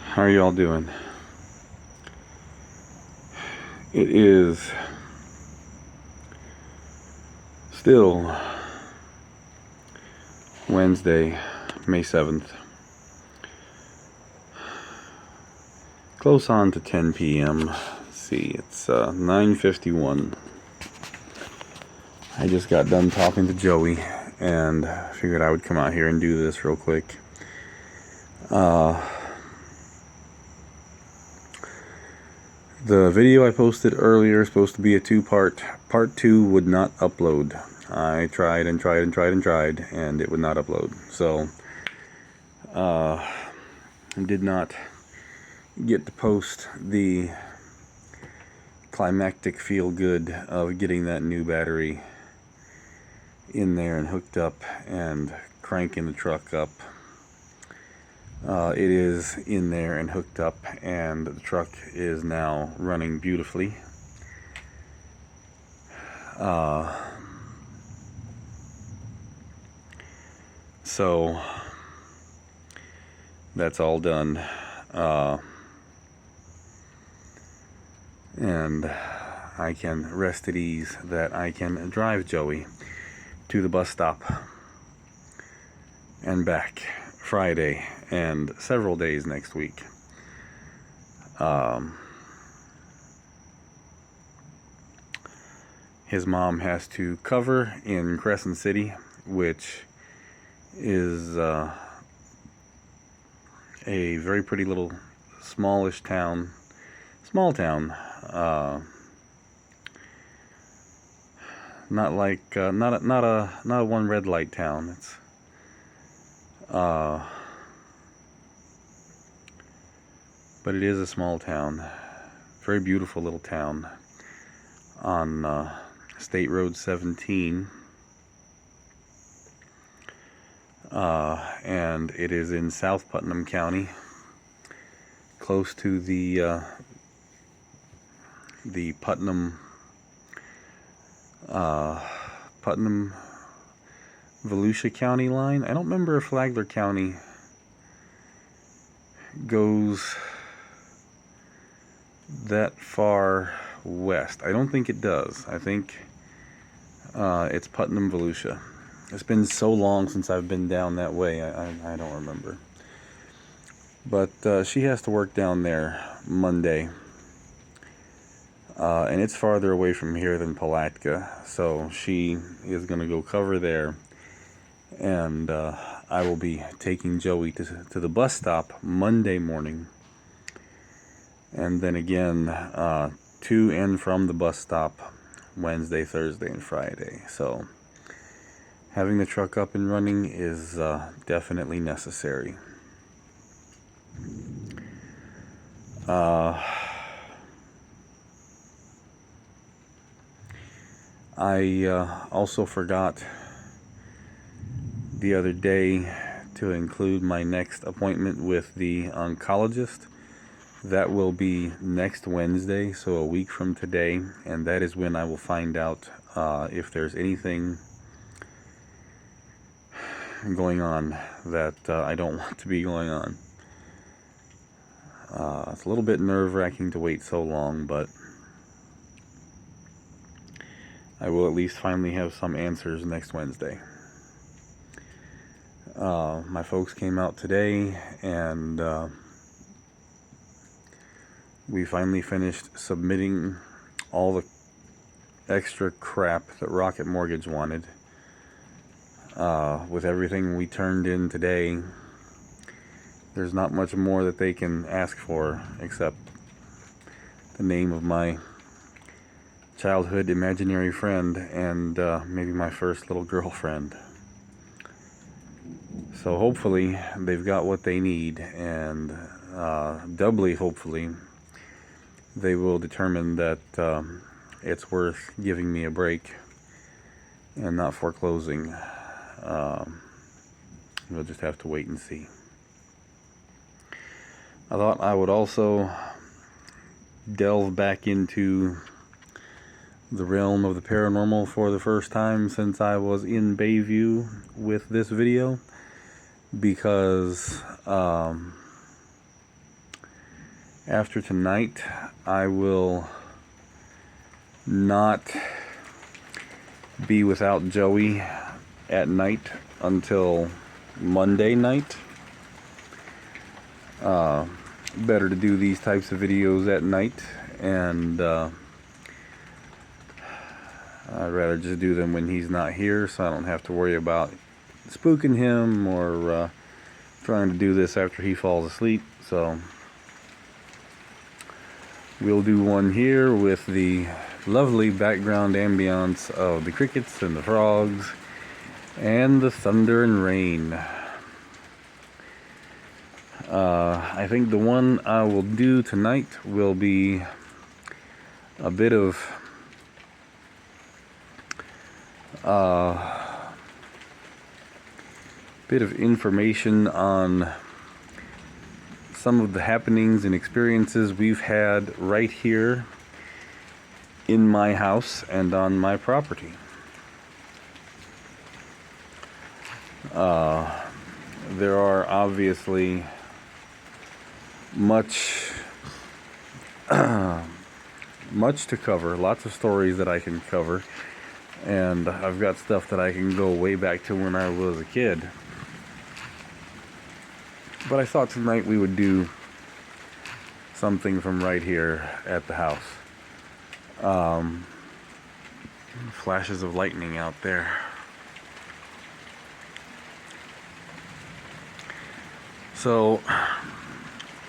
How are y'all doing? It is still Wednesday, May 7th. Close on to 10 p.m. Let's see, it's 9:51. I just got done talking to Joey and figured I would come out here and do this real quick. The video I posted earlier is supposed to be a two-part. Part 2 would not upload. I tried and tried and tried and tried, and it would not upload. So, did not get to post the climactic feel good of getting that new battery in there and hooked up and cranking the truck up. It is in there and hooked up, and the truck is now running beautifully. So that's all done. And I can rest at ease that I can drive Joey to the bus stop and back Friday and several days next week. His mom has to cover in Crescent City, which is a very pretty little smallish town. Small town. Not like not a one red light town. It's but it is a small town. Very beautiful little town on State Road 17. And it is in South Putnam County, close to the Putnam Volusia County line. I don't remember if Flagler County goes that far west. I don't think it does. I think it's Putnam Volusia. It's been so long since I've been down that way, I don't remember. But she has to work down there Monday. And it's farther away from here than Palatka, so she is going to go cover there. And I will be taking Joey to the bus stop Monday morning. And then again, to and from the bus stop Wednesday, Thursday, and Friday. So having the truck up and running is definitely necessary. I also forgot the other day to include my next appointment with the oncologist. That will be next Wednesday, so a week from today, and that is when I will find out if there's anything going on that I don't want to be going on. It's a little bit nerve-wracking to wait so long, but I will at least finally have some answers next Wednesday. My folks came out today, and we finally finished submitting all the extra crap that Rocket Mortgage wanted. With everything we turned in today, there's not much more that they can ask for except the name of my childhood imaginary friend and maybe my first little girlfriend. So hopefully they've got what they need, and doubly hopefully they will determine that it's worth giving me a break and not foreclosing. We'll just have to wait and see. I thought I would also delve back into the realm of the paranormal for the first time since I was in Bayview with this video, because after tonight, I will not be without Joey at night until Monday night. Better to do these types of videos at night, and I'd rather just do them when he's not here, so I don't have to worry about spooking him or trying to do this after he falls asleep. So we'll do one here with the lovely background ambience of the crickets and the frogs and the thunder and rain. I think the one I will do tonight will be a bit of information on some of the happenings and experiences we've had right here in my house and on my property. There are obviously much to cover, lots of stories that I can cover, and I've got stuff that I can go way back to when I was a kid. But I thought tonight we would do something from right here at the house. Flashes of lightning out there. So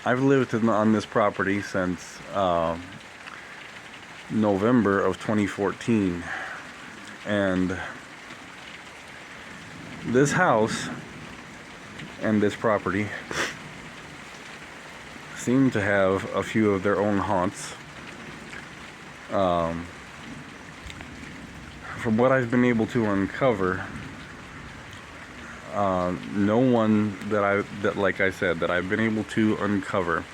I've lived on this property since November of 2014, and this house and this property seem to have a few of their own haunts. From what I've been able to uncover, no one that like I said, that I've been able to uncover,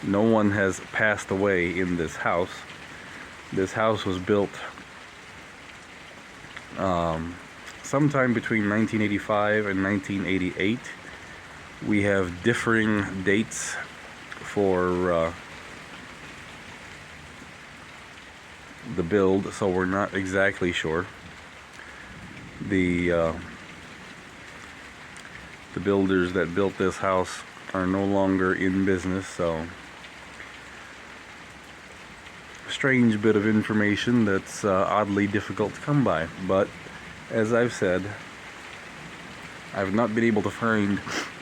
no one has passed away in this house. This house was built sometime between 1985 and 1988. We have differing dates for the build, so we're not exactly sure. The builders that built this house are no longer in business, so strange bit of information that's oddly difficult to come by. But as I've said, I've not been able to find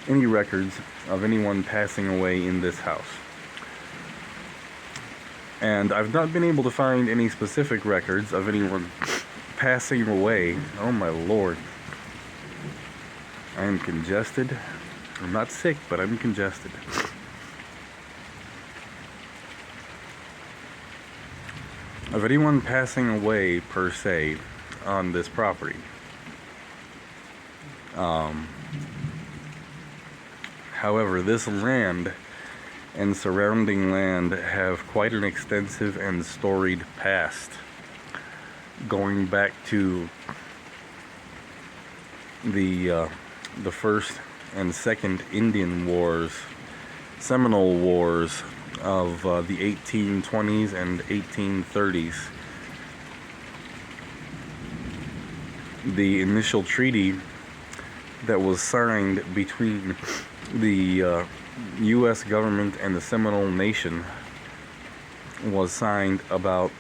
any records of anyone passing away in this house. And I've not been able to find any specific records of anyone passing away. Oh my lord. I am congested. I'm not sick, but I'm congested. Of anyone passing away per se on this property. However, this land and surrounding land have quite an extensive and storied past, going back to the First and Second Indian Wars, Seminole Wars of the 1820s and 1830s. The initial treaty that was signed between the U.S. government and the Seminole Nation was signed about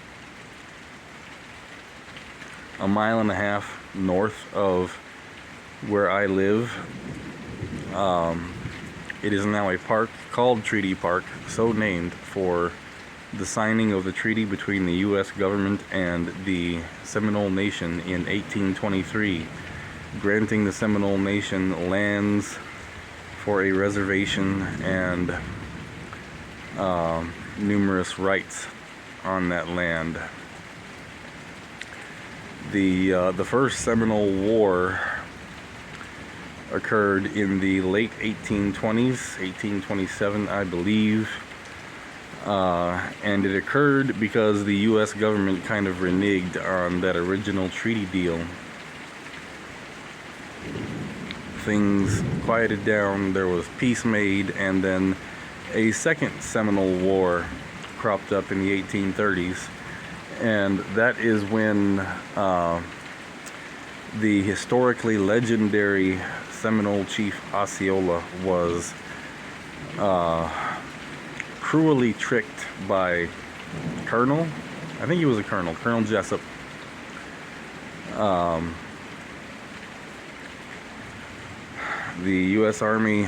a mile and a half north of where I live. It is now a park called Treaty Park, so named for the signing of the treaty between the U.S. government and the Seminole Nation in 1823, granting the Seminole Nation lands for a reservation and numerous rights on that land. The first Seminole War occurred in the late 1820s, 1827 I believe, and it occurred because the U.S. government kind of reneged on that original treaty deal. Things quieted down, there was peace made, and then a second Seminole War cropped up in the 1830s, and that is when the historically legendary Seminole chief Osceola was cruelly tricked by Colonel, I think he was a colonel, Colonel Jessup. The U.S. Army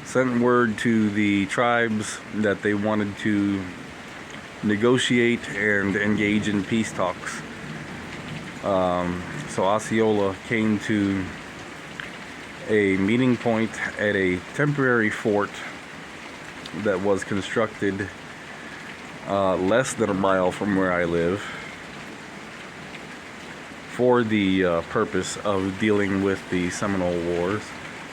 sent word to the tribes that they wanted to negotiate and engage in peace talks. So Osceola came to a meeting point at a temporary fort that was constructed less than a mile from where I live for the purpose of dealing with the Seminole Wars.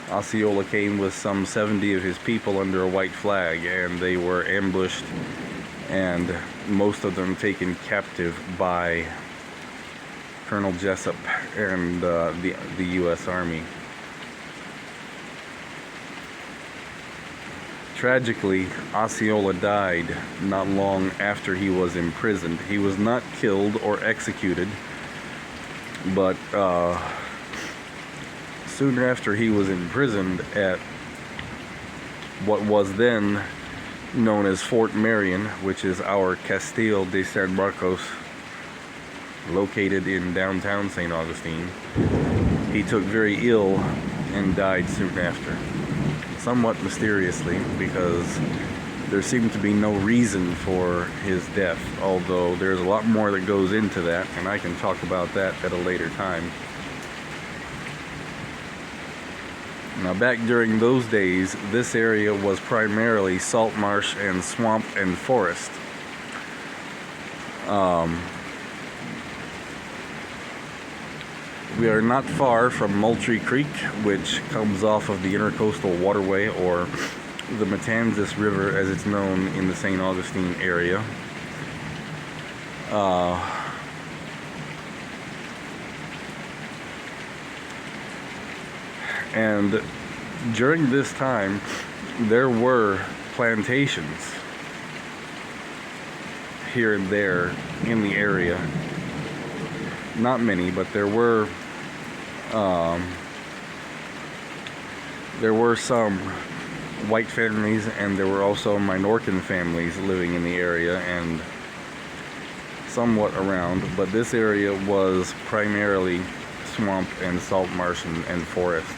Osceola came with some 70 of his people under a white flag, and they were ambushed and most of them taken captive by Colonel Jessup and the U.S. Army. Tragically, Osceola died not long after he was imprisoned. He was not killed or executed, but soon after he was imprisoned at what was then known as Fort Marion, which is our Castillo de San Marcos, located in downtown St. Augustine. He took very ill and died soon after, somewhat mysteriously, because there seemed to be no reason for his death, although there's a lot more that goes into that, and I can talk about that at a later time. Now, back during those days, this area was primarily salt marsh and swamp and forest. We are not far from Moultrie Creek, which comes off of the Intercoastal Waterway, or the Matanzas River as it's known in the St. Augustine area. And during this time, there were plantations here and there in the area. Not many, but there were some white families, and there were also Minorcan families living in the area and somewhat around, but this area was primarily swamp and salt marsh and forest.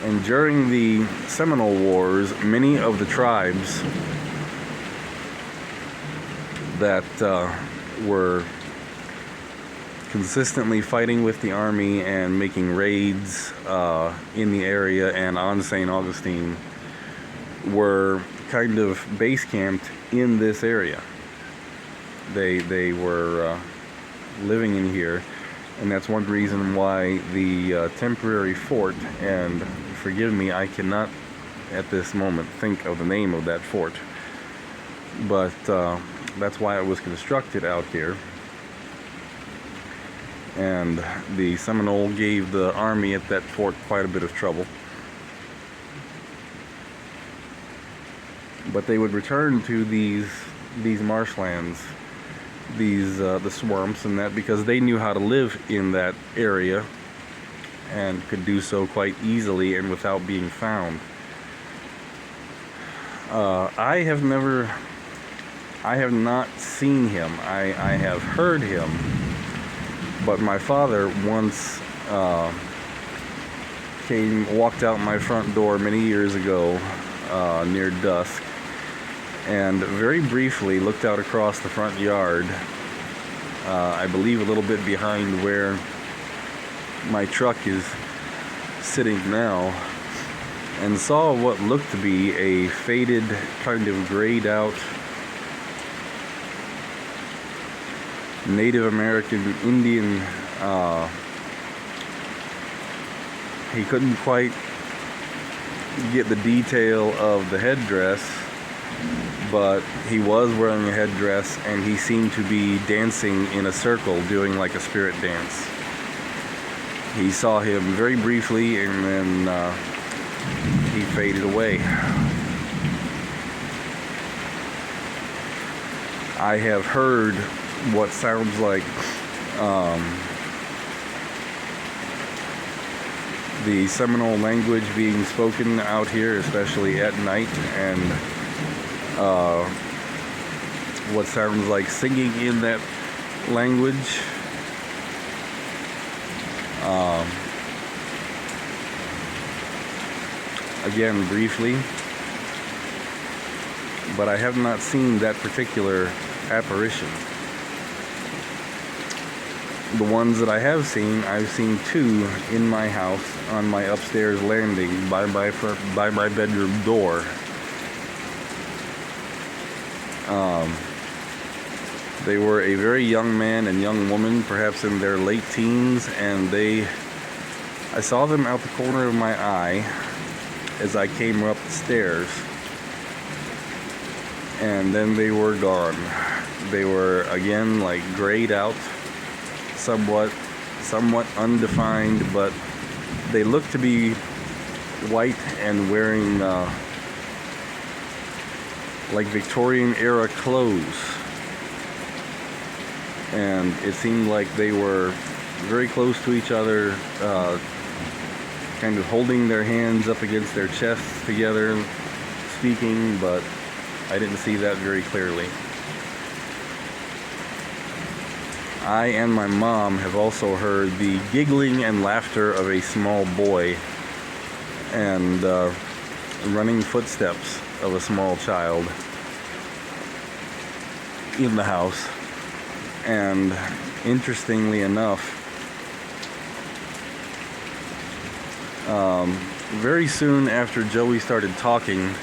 And during the Seminole Wars, many of the tribes that were consistently fighting with the army and making raids in the area and on St. Augustine were kind of base camped in this area. They were living in here, and that's one reason why the temporary fort, and forgive me, I cannot at this moment think of the name of that fort, but that's why it was constructed out here. And the Seminole gave the army at that fort quite a bit of trouble. But they would return to these marshlands, the swamps and that, because they knew how to live in that area and could do so quite easily and without being found. I have not seen him. I have heard him. But my father once walked out my front door many years ago near dusk, and very briefly looked out across the front yard, I believe a little bit behind where my truck is sitting now, and saw what looked to be a faded, kind of grayed out Native American Indian. He couldn't quite get the detail of the headdress, but he was wearing a headdress, and he seemed to be dancing in a circle, doing like a spirit dance. He saw him very briefly, and then he faded away. I have heard what sounds like the Seminole language being spoken out here, especially at night, and what sounds like singing in that language. Again, briefly, but I have not seen that particular apparition. The ones that I have seen, I've seen two in my house on my upstairs landing by my bedroom door. They were a very young man and young woman, perhaps in their late teens, and I saw them out the corner of my eye as I came up the stairs, and then they were gone. They were again like grayed out, somewhat undefined, but they looked to be white and wearing like Victorian era clothes, and it seemed like they were very close to each other, kind of holding their hands up against their chests together, speaking, but I didn't see that very clearly. I and my mom have also heard the giggling and laughter of a small boy and running footsteps of a small child in the house. And interestingly enough, very soon after Joey started talking,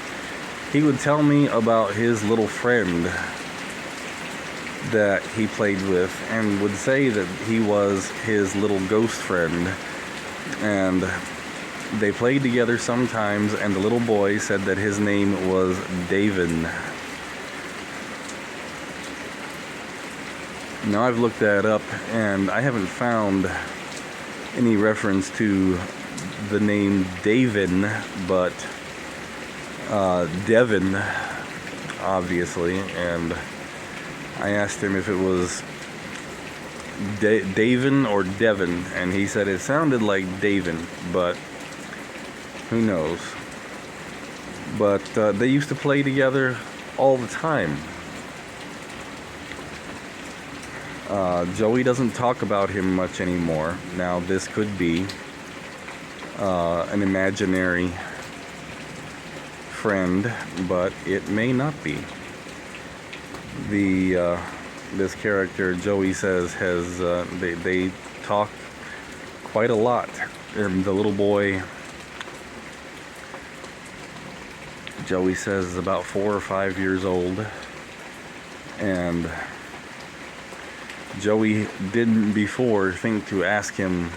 he would tell me about his little friend that he played with, and would say that he was his little ghost friend, and they played together sometimes, and the little boy said that his name was David. Now I've looked that up, and I haven't found any reference to the name Davin, but Devin, obviously, and I asked him if it was Davin or Devin, and he said it sounded like Davin, but who knows. But they used to play together all the time. Joey doesn't talk about him much anymore. Now this could be an imaginary friend, but it may not be. This character, Joey says, has they talk quite a lot. The little boy, Joey says, is about 4 or 5 years old, and Joey didn't before think to ask him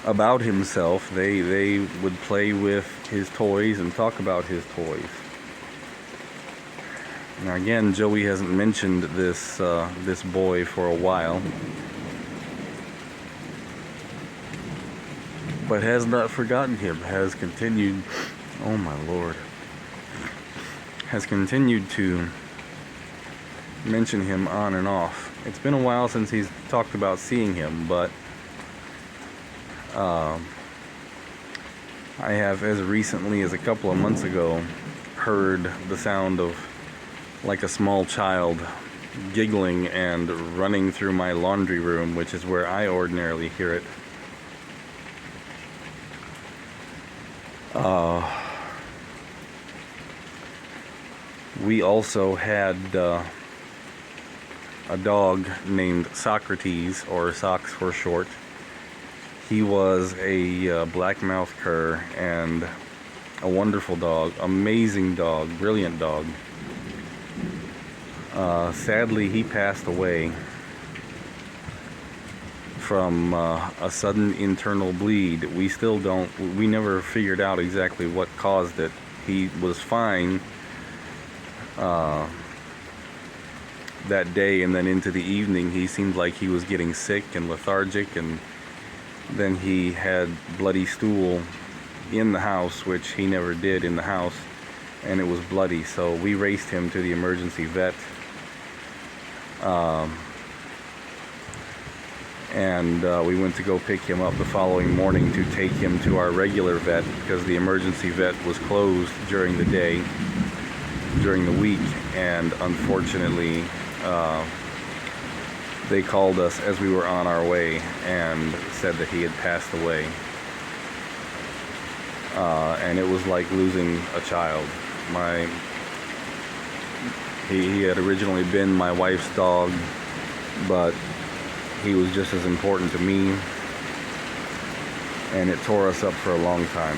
about himself. They would play with his toys and talk about his toys. Now again, Joey hasn't mentioned this boy for a while, but has not forgotten him. Has continued, oh my lord, has continued to mention him on and off. It's been a while since he's talked about seeing him, but I have, as recently as a couple of months ago, heard the sound of like a small child giggling and running through my laundry room, which is where I ordinarily hear it. We also had a dog named Socrates, or Socks for short. He was a black-mouthed cur and a wonderful dog, amazing dog, brilliant dog. Sadly, he passed away from a sudden internal bleed. We never figured out exactly what caused it. He was fine that day, and then into the evening he seemed like he was getting sick and lethargic, and then he had bloody stool in the house, which he never did in the house, and it was bloody, so we raced him to the emergency vet, And we went to go pick him up the following morning to take him to our regular vet because the emergency vet was closed during the day, during the week, and unfortunately they called us as we were on our way and said that he had passed away. And it was like losing a child. He had originally been my wife's dog, but he was just as important to me, and it tore us up for a long time.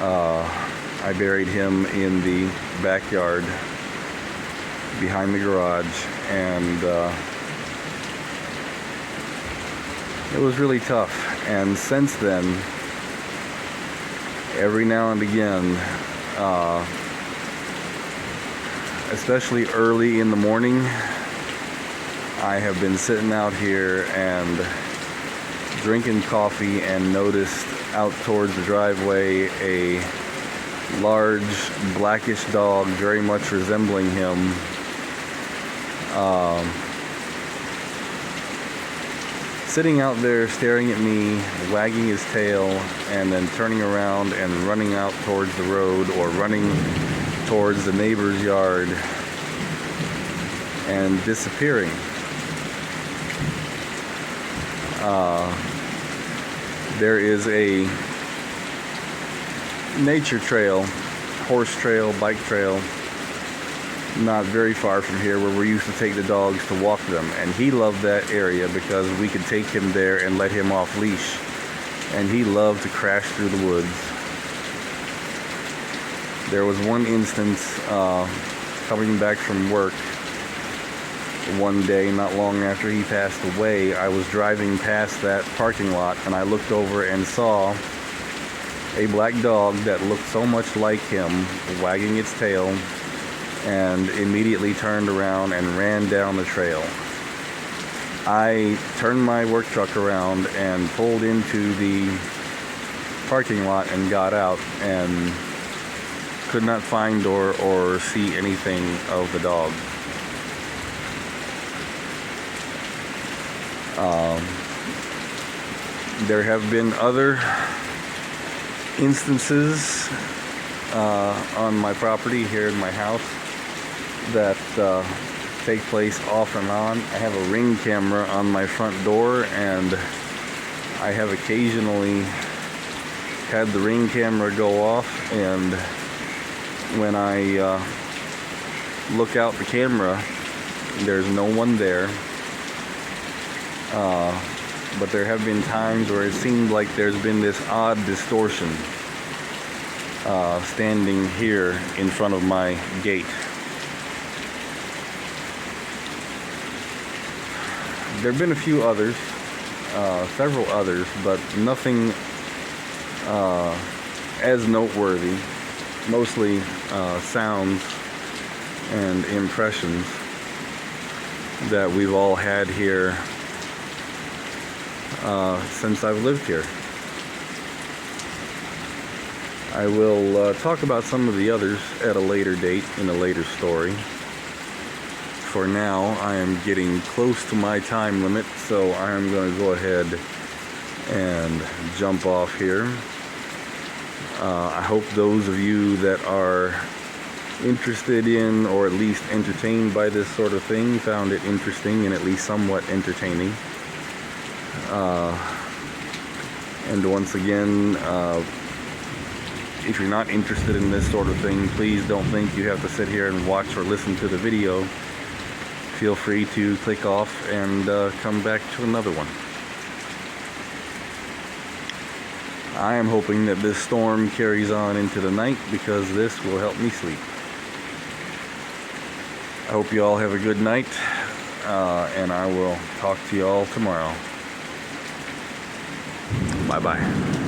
I buried him in the backyard behind the garage, and it was really tough. And since then, every now and again, especially early in the morning, I have been sitting out here and drinking coffee and noticed out towards the driveway a large blackish dog, very much resembling him, sitting out there staring at me, wagging his tail, and then turning around and running out towards the road or running towards the neighbor's yard and disappearing. There is a nature trail, horse trail, bike trail, not very far from here where we used to take the dogs to walk them, and he loved that area because we could take him there and let him off leash, and he loved to crash through the woods. There was one instance coming back from work one day not long after he passed away. I was driving past that parking lot and I looked over and saw a black dog that looked so much like him wagging its tail, and immediately turned around and ran down the trail. I turned my work truck around and pulled into the parking lot and got out, and could not find or see anything of the dog. There have been other instances on my property here in my house that take place off and on. I have a Ring camera on my front door, and I have occasionally had the Ring camera go off, and when I look out the camera, there's no one there. But there have been times where it seemed like there's been this odd distortion standing here in front of my gate. There have been a few others, several others, but nothing as noteworthy. Mostly sounds and impressions that we've all had here since I've lived here. I will talk about some of the others at a later date in a later story. For now, I am getting close to my time limit, so I am going to go ahead and jump off here. I hope those of you that are interested in, or at least entertained by this sort of thing, found it interesting and at least somewhat entertaining. And once again, if you're not interested in this sort of thing, please don't think you have to sit here and watch or listen to the video. Feel free to click off and come back to another one. I am hoping that this storm carries on into the night because this will help me sleep. I hope you all have a good night, and I will talk to you all tomorrow. Bye-bye.